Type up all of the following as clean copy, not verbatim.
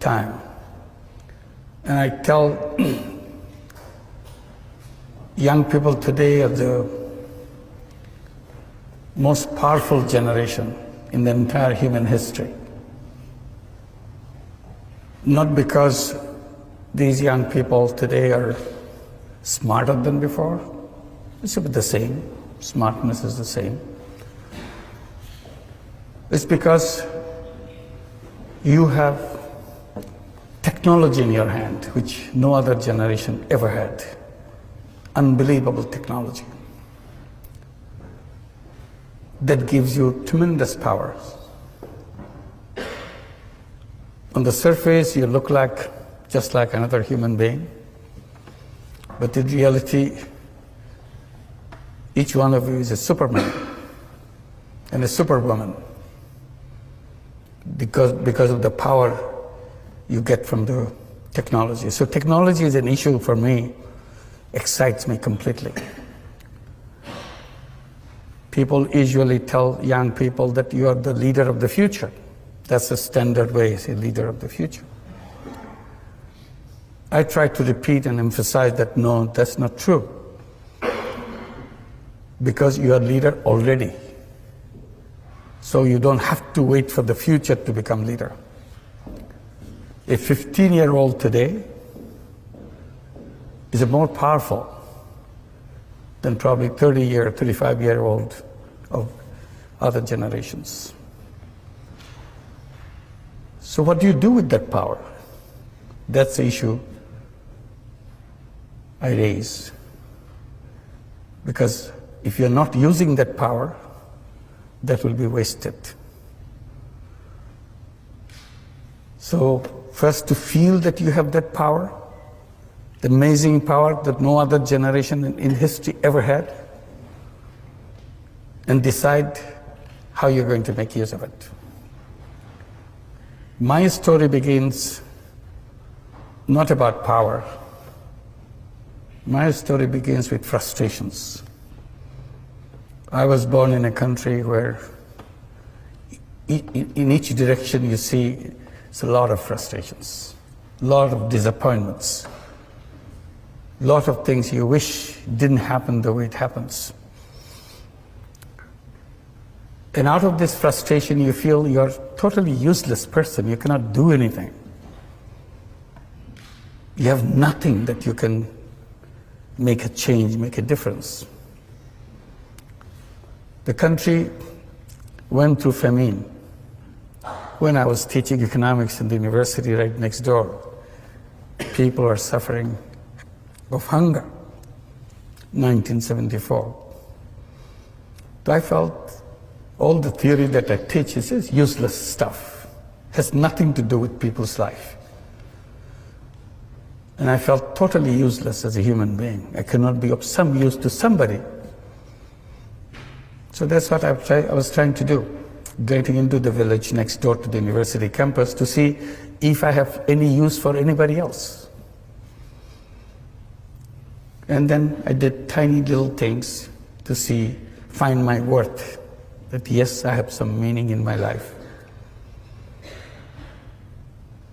time. And I tell young people today are the most powerful generation in the entire human history. Not because these young people today are smarter than before. It's about the same. Smartness is the same. It's because you have technology in your hand, which no other generation ever had. Unbelievable technology that gives you tremendous power. On the surface, you look like just like another human being, but in reality, each one of you is a Superman and a Superwoman because of the power you get from the technology. So technology is an issue for me, excites me completely. People usually tell young people that you are the leader of the future. That's the standard way, say leader of the future. I try to repeat and emphasize that no, that's not true. Because you are leader already. So you don't have to wait for the future to become leader. A 15-year-old today is more powerful than probably 35-year-old of other generations. So what do you do with that power? That's the issue I raise. Because if you're not using that power, that will be wasted. So first to feel that you have that power, the amazing power that no other generation in history ever had, and decide how you're going to make use of it. My story begins not about power. My story begins with frustrations. I was born in a country where in each direction you see it's a lot of frustrations, a lot of disappointments, a lot of things you wish didn't happen the way it happens. And out of this frustration you feel you're a totally useless person, you cannot do anything. You have nothing that you can make a change, make a difference. The country went through famine. When I was teaching economics in the university right next door, people are suffering of hunger, 1974. So I felt all the theory that I teach is useless stuff, has nothing to do with people's life. And I felt totally useless as a human being. I cannot be of some use to somebody. So that's what I was trying to do, getting into the village next door to the university campus to see if I have any use for anybody else. And then I did tiny little things to find my worth, that yes, I have some meaning in my life.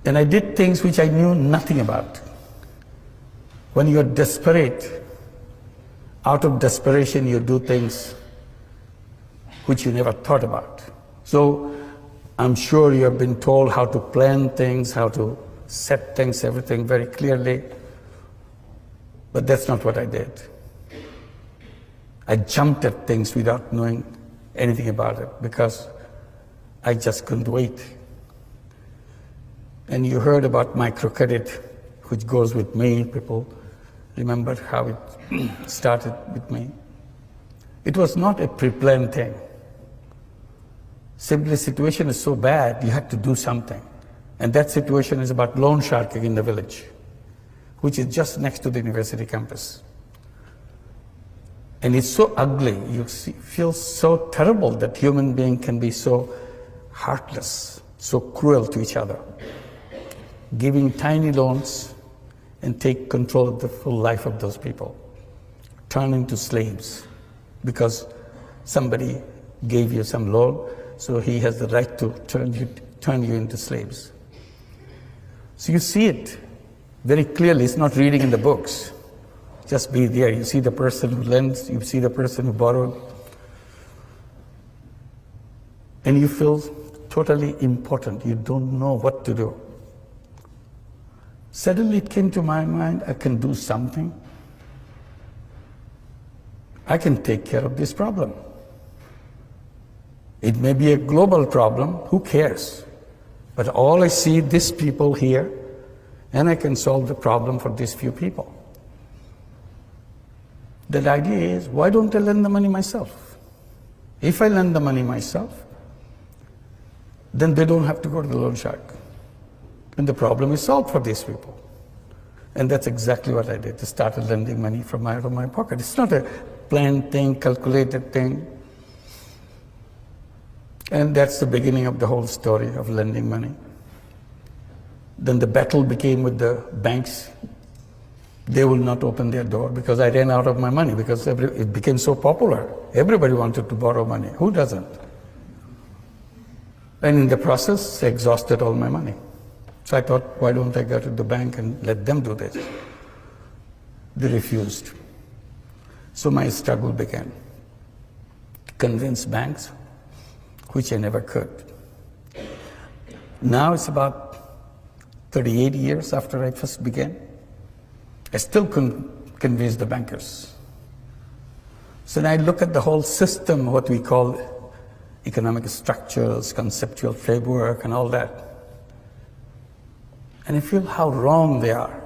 And I did things which I knew nothing about. When you're desperate, out of desperation you do things which you never thought about. So I'm sure you have been told how to plan things, how to set things, everything very clearly, but that's not what I did. I jumped at things without knowing anything about it because I just couldn't wait. And you heard about microcredit, which goes with me. People remember how it started with me. It was not a pre-planned thing. Simply the situation is so bad, you had to do something. And that situation is about loan sharking in the village, which is just next to the university campus. And it's so ugly, you feel so terrible that human beings can be so heartless, so cruel to each other, giving tiny loans and take control of the full life of those people, turn into slaves because somebody gave you some loan, so he has the right to turn you into slaves. So you see it very clearly. It's not reading in the books. Just be there. You see the person who lends, you see the person who borrowed, and you feel totally important. You don't know what to do. Suddenly it came to my mind, I can do something. I can take care of this problem. It may be a global problem, who cares? But all I see, these people here, and I can solve the problem for these few people. The idea is, why don't I lend the money myself? If I lend the money myself, then they don't have to go to the loan shark. And the problem is solved for these people. And that's exactly what I did. I started lending money from out of my pocket. It's not a planned thing, calculated thing. And that's the beginning of the whole story of lending money. Then the battle became with the banks. They will not open their door because I ran out of my money, because it became so popular. Everybody wanted to borrow money. Who doesn't? And in the process, I exhausted all my money. So I thought, why don't I go to the bank and let them do this? They refused. So my struggle began. Convince banks, which I never could. Now it's about 38 years after I first began. I still couldn't convince the bankers. So now I look at the whole system, what we call economic structures, conceptual framework, and all that. And I feel how wrong they are.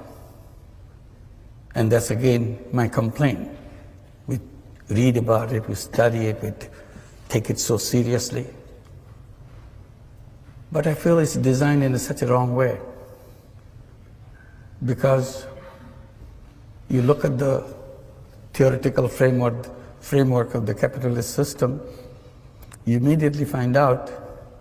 And that's again my complaint. We read about it, we study it, we take it so seriously. But I feel it's designed in such a wrong way. Because you look at the theoretical framework of the capitalist system, you immediately find out